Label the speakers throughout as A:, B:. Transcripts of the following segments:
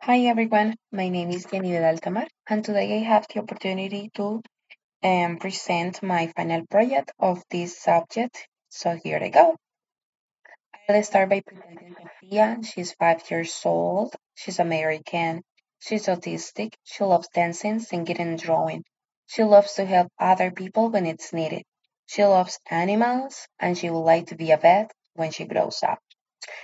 A: Hi everyone, my name is Yenibeth Altamar, and today I have the opportunity to present my final project of this subject. So here I go. I'll start by presenting Sophia. She's 5 years old. She's American. She's autistic. She loves dancing, singing, and drawing. She loves to help other people when it's needed. She loves animals, and she would like to be a vet when she grows up.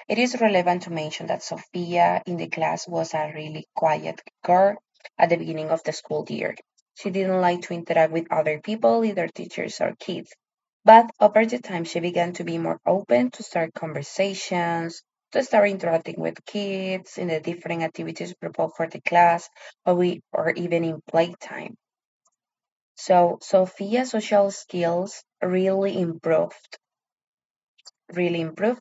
A: It is relevant to mention that Sophia in the class was a really quiet girl at the beginning of the school year. She didn't like to interact with other people, either teachers or kids. But over the time, she began to be more open to start conversations, to start interacting with kids in the different activities proposed for the class, or even in playtime. So Sophia's social skills really improved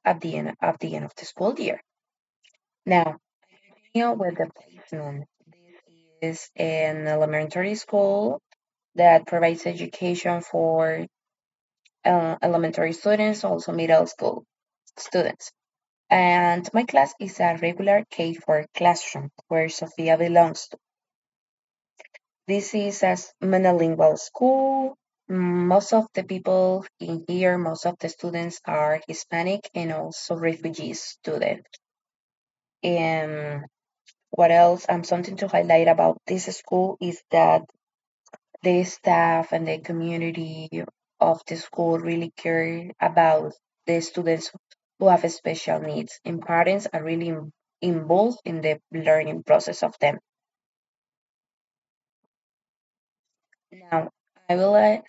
A: at the end of the school year. Now, with the placement. This is an elementary school that provides education for elementary students, also middle school students. And my class is a regular K4 classroom where Sophia belongs to. This is a monolingual school. Most of the people in here, most of the students are Hispanic and also refugee students. And what else? Something to highlight about this school is that the staff and the community of the school really care about the students who have special needs, and parents are really involved in the learning process of them. Now, I'll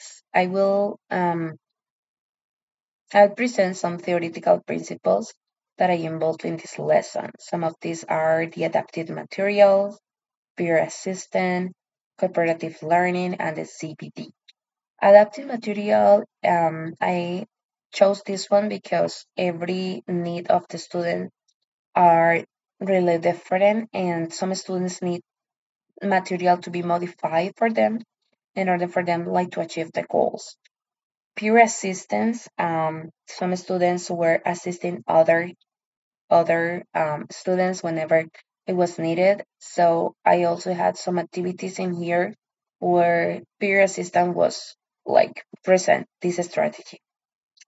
A: present some theoretical principles that I involved in this lesson. Some of these are the adapted materials, peer assistant, cooperative learning, and the CPD. Adaptive material, I chose this one because every need of the student are really different, and some students need material to be modified for them in order for them like to achieve the goals. Peer assistance, some students were assisting other students whenever it was needed. So I also had some activities in here where peer assistance was like present this strategy.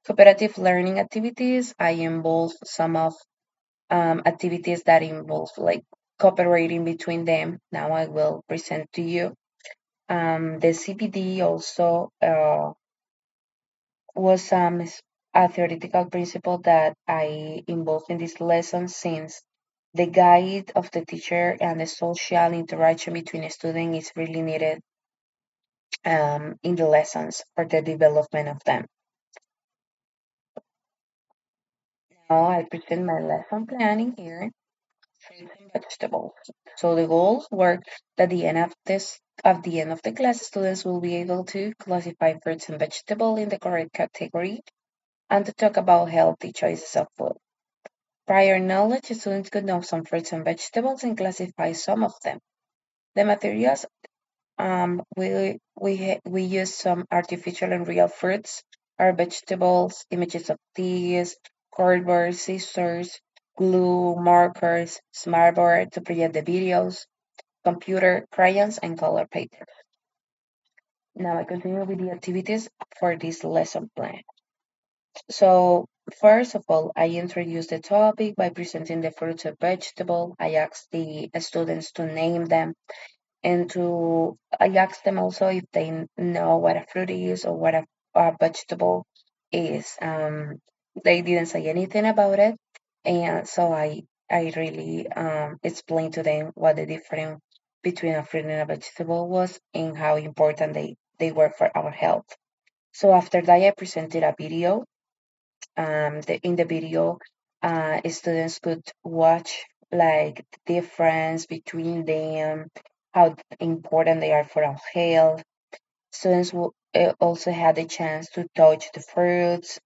A: Cooperative learning activities, I involve some of activities that involve like cooperating between them. Now I will present to you. The CPD also was a theoretical principle that I involved in this lesson since the guide of the teacher and the social interaction between a student is really needed in the lessons for the development of them. Now I present my lesson planning here, fruits and vegetables. So the goals were that at the end of the class, students will be able to classify fruits and vegetables in the correct category and to talk about healthy choices of food. Prior knowledge, students could know some fruits and vegetables and classify some of them. The materials, we use some artificial and real fruits or vegetables, images of these, cardboard, scissors, glue, markers, smartboard to project the videos, computer, crayons, and color paper. Now I continue with the activities for this lesson plan. So, first of all, I introduced the topic by presenting the fruits and vegetable. I asked the students to name them and I asked them also if they know what a fruit is or what a vegetable is. They didn't say anything about it, and so I really explained to them what the difference between a fruit and a vegetable was and how important they were for our health. So after that, I presented a video. In the video, students could watch like the difference between them, how important they are for our health. Students will also had the chance to touch the fruits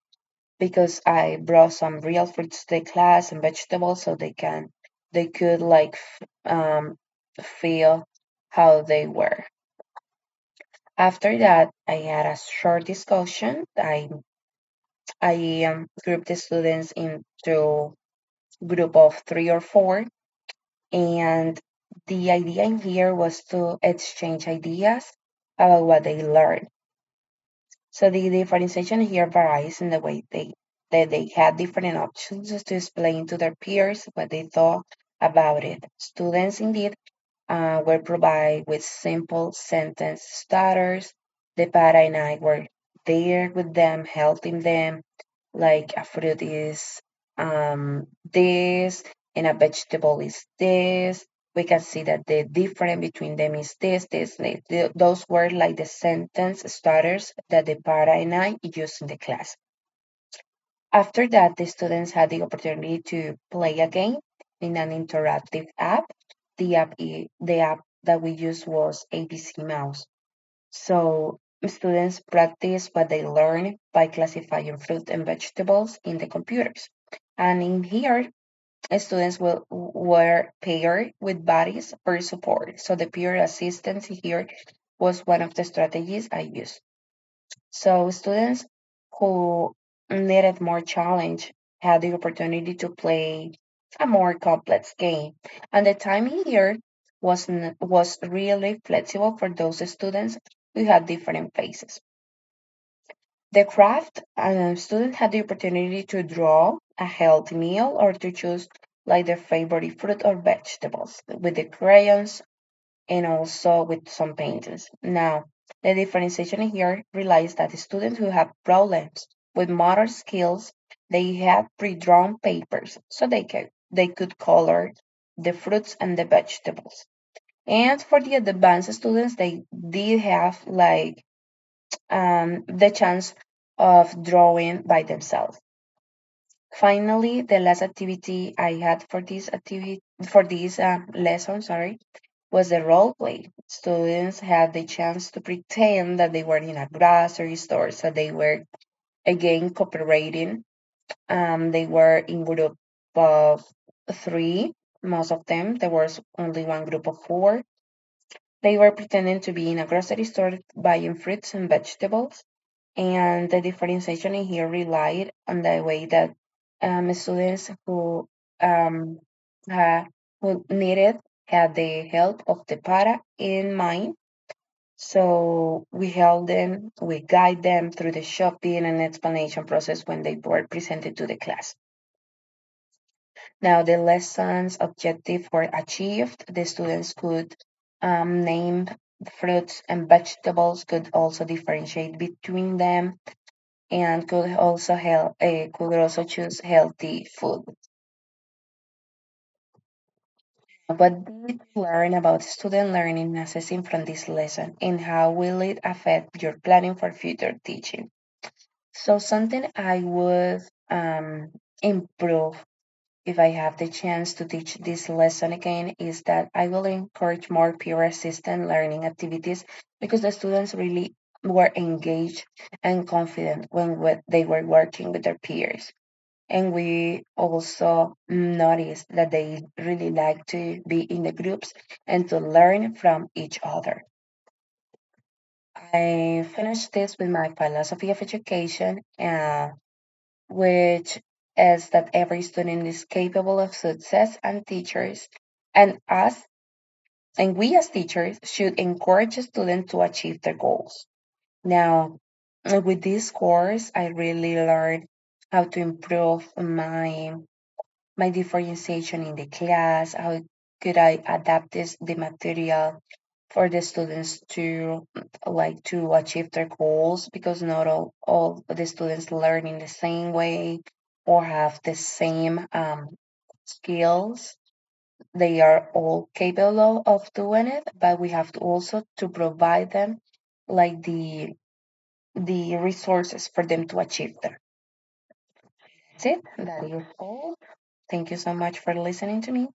A: because I brought some real fruits to the class and vegetables so they could like feel how they were. After that, I had a short discussion. I grouped the students into group of 3 or 4, and The idea in here was to exchange ideas about what they learned. So the differentiation here varies in the way that they had different options to explain to their peers what they thought about it. Students indeed were provided with simple sentence starters. The para and I were there with them, helping them. Like a fruit is this, and a vegetable is this. We can see that the difference between them is this. Those were like the sentence starters that the para and I used in the class. After that, the students had the opportunity to play a game in an interactive app. The app that we used was ABC Mouse. So students practice what they learn by classifying fruit and vegetables in the computers. And in here, were paired with buddies for support. So the peer assistance here was one of the strategies I used. So students who needed more challenge had the opportunity to play a more complex game. And the timing here was really flexible for those students who had different phases. The craft student had the opportunity to draw a healthy meal or to choose like their favorite fruit or vegetables with the crayons and also with some paintings. Now, the differentiation here relies that the students who have problems with motor skills, they had pre-drawn papers so they could color the fruits and the vegetables. And for the advanced students, they did have like the chance of drawing by themselves. Finally, the last activity I had for this lesson, sorry, was the role play. Students had the chance to pretend that they were in a grocery store, so they were again cooperating. They were in group of three, most of them. There was only one group of four. They were pretending to be in a grocery store buying fruits and vegetables. And the differentiation in here relied on the way that students um, who needed had the help of the para in mind. So we guide them through the shopping and explanation process when they were presented to the class. Now, the lessons objective were achieved. The students could name fruits and vegetables, could also differentiate between them, and could also choose healthy food. What did you learn about student learning and assessing from this lesson, and how will it affect your planning for future teaching? So something I would improve if I have the chance to teach this lesson again is that I will encourage more peer assistant learning activities because the students really were engaged and confident when they were working with their peers. And we also noticed that they really like to be in the groups and to learn from each other. I finished this with my philosophy of education, which is that every student is capable of success, and teachers and us and we as teachers should encourage students to achieve their goals. Now, with this course, I really learned how to improve my differentiation in the class, how could I adapt the material for the students to like to achieve their goals because not all the students learn in the same way or have the same skills. They are all capable of doing it, but we have to also to provide them like the resources for them to achieve them. That's it. That is all. Thank you so much for listening to me.